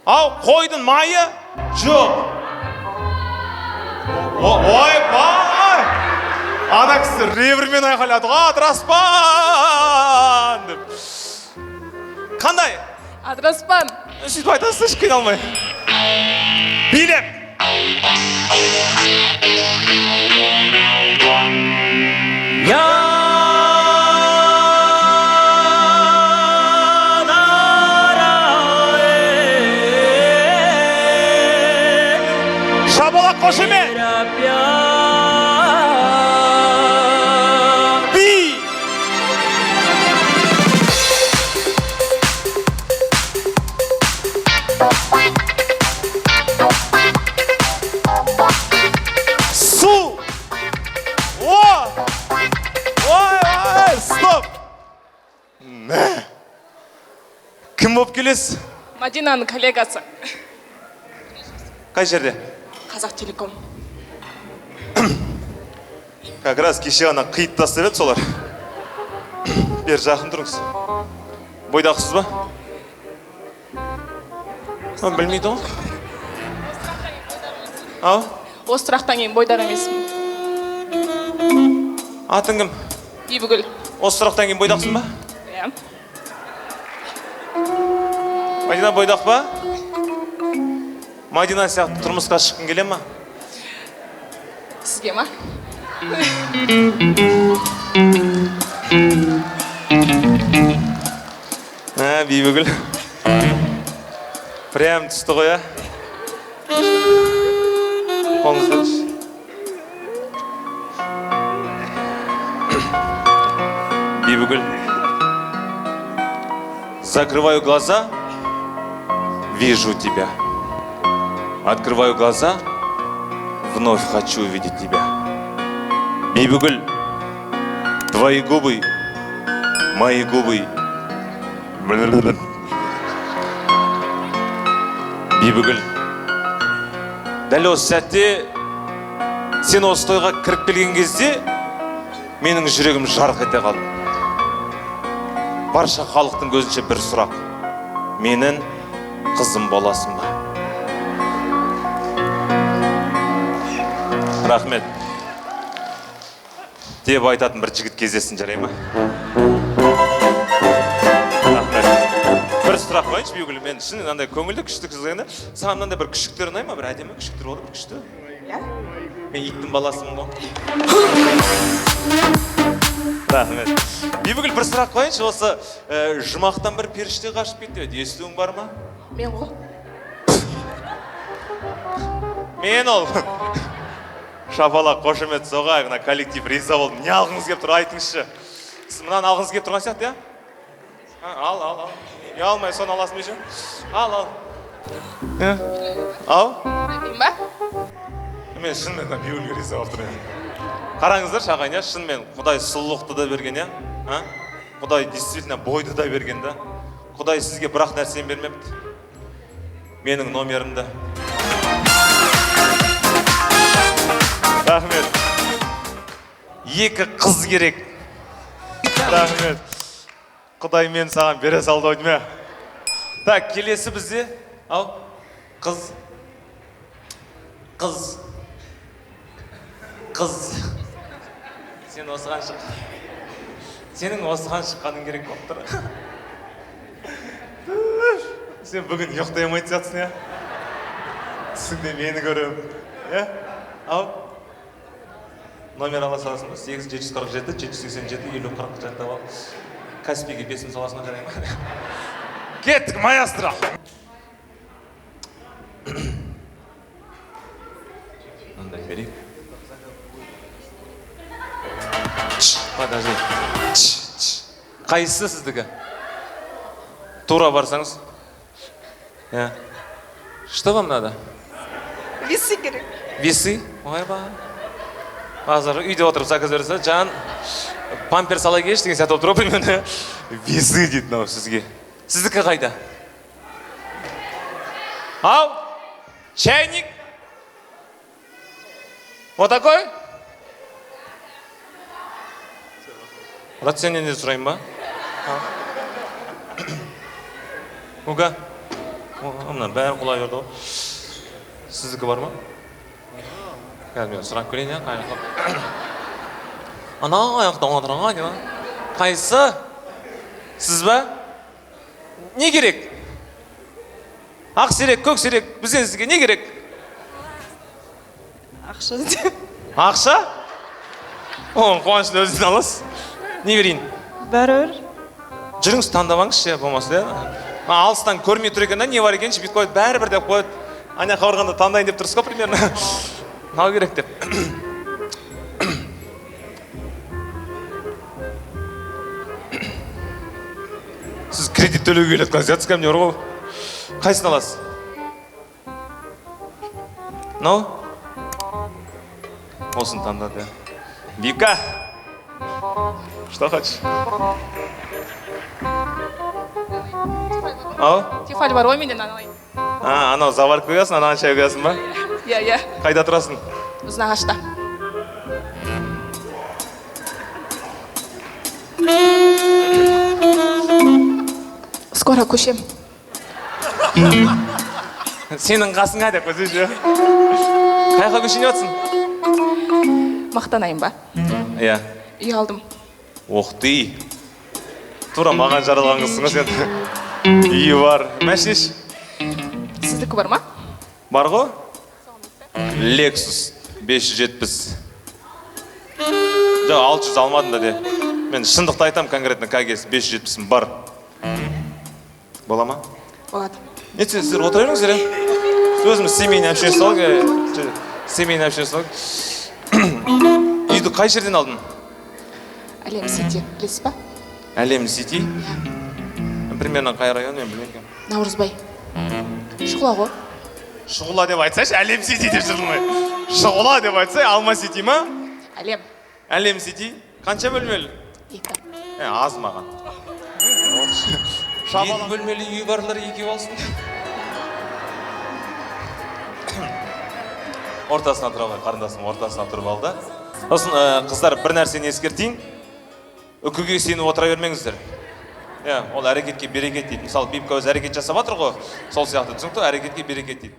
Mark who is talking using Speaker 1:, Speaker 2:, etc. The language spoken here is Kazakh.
Speaker 1: Ау, қойдың майы? Жоқ. Ойбай! Ана кісі ревермен айқайлады. Адыраспан! деп. Қандай?
Speaker 2: Адыраспан.
Speaker 1: Сөйтіп айтасыз, еш қиналмай. Билеп. Шабалақ қошемен. Би. Су. Ой, стоп. Кім болып келесіз?
Speaker 2: Мадинаның коллегасы.
Speaker 1: Қай жерде?
Speaker 2: Қазақ телеком.
Speaker 1: Как раз кеше ана қиып тастап еді солар. Бер жақын тұрыңыз. Бойдақсыз ба? Білмейді ғой. Ау?
Speaker 2: Осы сұрақтан кейін бойдар емеспін.
Speaker 1: Атың кім?
Speaker 2: Бибігүл.
Speaker 1: Осы сұрақтан кейін бойдақсың ба?
Speaker 2: Иә.
Speaker 1: Мадина бойдақ ба? Мадина сияқты тұрмысқа шыққың келе ма?
Speaker 2: Сізге ма?
Speaker 1: Бибігүл. Прям түсті ғой, а? Қолыңыз қойшы. Бибігүл. Закрываю глаза, вижу тебя. Открываю глаза, вновь хочу увидеть тебя. Бибігүл, твои губы, мои губы. Бибігүл, дәл осы сәтте сен осы тойға кіріп келген кезде менің жүрегім жарқ ете қалды. Барша халықтың көзінше бір сұрақ. Менің қызым боласың ба? Рахмет. Деп айтатын бір жігіт кездесін, жарай ма? Рахмет. Бір сұрақ қойыншы, Бибігүл, мен шын андай көңілді күшті қызғанда, саған мынандай бір күшіктер ұнай ма? Бір әдемі күшіктер болды, бір күшті?
Speaker 2: Иә.
Speaker 1: Мен иттің баласымын ғой. Рахмет. Бибігүл, бір сұрақ қойыншы, осы жұмақтан бір періште қашып кетті, естуің бар ма?
Speaker 2: Мен ғой.
Speaker 1: Мен ол. Шапалақ, қошемет соғайық, мына коллектив риза болды. Не алғыңыз кеп тұр, айтыңызшы. Сіз мұнан алғыңыз кеп тұрған сияқты, я? Ал. Ұялмай, соны аласың бейші? Ал. Ау?
Speaker 2: Айтайын ба?
Speaker 1: Мен шынымен Бибігүлге риза болып тұрмын. Қараңыздар, шағайын, я? Шынымен Құдай сұлулықты да берген, я? Құдай действительно бойды да берген, да? Құдай сізге бірақ нәрсені бермепті. Менің номерімді. Рахмет. Екі қыз керек. Рахмет. Құдай мен саған бере салды ойдым. Так, келесі бізде. Ау, қыз. Сен осыған шық. Сенің осыған шыққаның керек болып тұр. Сен бүгін ұйықтай алмайтын жатсың, я? Түсіңде мені көрем. Ау? Номер ала саласың ба? 8-747-787-50-40 жаттап ал. Каспиге бесін саласына жарай ма? Кеттік, маэстро! Мындай берейік. Подожди. Қайсысы сіздікі? Тура барсаңыз. Что вам надо?
Speaker 2: Весы керек.
Speaker 1: Весы? Ойба. Азыр үйде отырып заказ берсе, жан памперс ала келші деген сияқты отырып мені. Весы дейді мынау сізге. Сіздікі қайда? Ау? Чайник? Вот такой? Брат, сенен де сұрайын ба? Ну-ка. мына бәрі құлай берді ғой. Сіздікі бар ма? Қазір мен сұрап көрейін, қай жаққа. Ана аяқта отырған не? Қайсы? Сіз ба? Не керек? Ақ сирек, көк сирек, бізден сізге не керек?
Speaker 2: Ақша.
Speaker 1: Ақша? Оң, қуанышын өзінен аласыз. Не берейін?
Speaker 2: Бәрібір.
Speaker 1: Жүріңіз таңдамаңызшы, болмаса. Алыстан көрмей тұр екен, не бар екенші, бүйтіп қойды, бәрібір деп қойды. Ана қауырғанда таңдайын деп тұрсыз ғой, примерно. Мынау керек деп. Сіз кредит төлеуге келеді, қазір ко мне ұрғау. Қайсыны аласыз? Мынау? Осын таңдады. Вика! Что хочешь? Ау?
Speaker 2: Тефаль бар ғой менен аналай.
Speaker 1: Анау заварып қоясың, анаған шай қоясың ба?
Speaker 2: Иә.
Speaker 1: Қайда тұрасың?
Speaker 2: Ұзынағашта. Скоро көшем.
Speaker 1: Сенің қасыңа деп көзі. Қайқа көшіне өтсің?
Speaker 2: Мақтанайын ба?
Speaker 1: Иә.
Speaker 2: Үй алдым.
Speaker 1: Оқты. Тура маған жаралған қызсың сен. Үйі бар. Мәшеш?
Speaker 2: Сіздікі бар ма?
Speaker 1: Бар ғой? Lexus 570. Жоқ, 600 алмадым да де. Мен шындықты айтам конкретно кәгес 570 бар. Бола ма?
Speaker 2: Болады.
Speaker 1: Нетсе, сіздер отыра беріңіздер, е? Өзіміз семейный общение салып, семейный общение салып. Үйді қай жерден алдың?
Speaker 2: Әлем Сити, білесіз ба?
Speaker 1: Әлем Сити? Примерно қай район, мен білмеймін.
Speaker 2: Наурызбай. Шұғыла ғой.
Speaker 1: Шұғыла деп айтсайшы, Әлем Сити деп жүрдің ғой. Шұғыла деп айтсай, Алма Сити ма?
Speaker 2: Әлем.
Speaker 1: Әлем Сити? Қанша бөлмелі?
Speaker 2: 2.
Speaker 1: Аз маған. Екі бөлмелі үй барлар екеу алсын. Ортасына тұра ғой, қарындасым ортасына тұрып алды. Сосын қыздар бір нәрсені ескертейін. Үкіге сеніп отыра бермеңіздер. Ол әрекетке берекет дейді. Мысалы, Бибка өз әрекет жасап жатыр ғой, сол сияқты түсінікті әрекетке берекет дейді.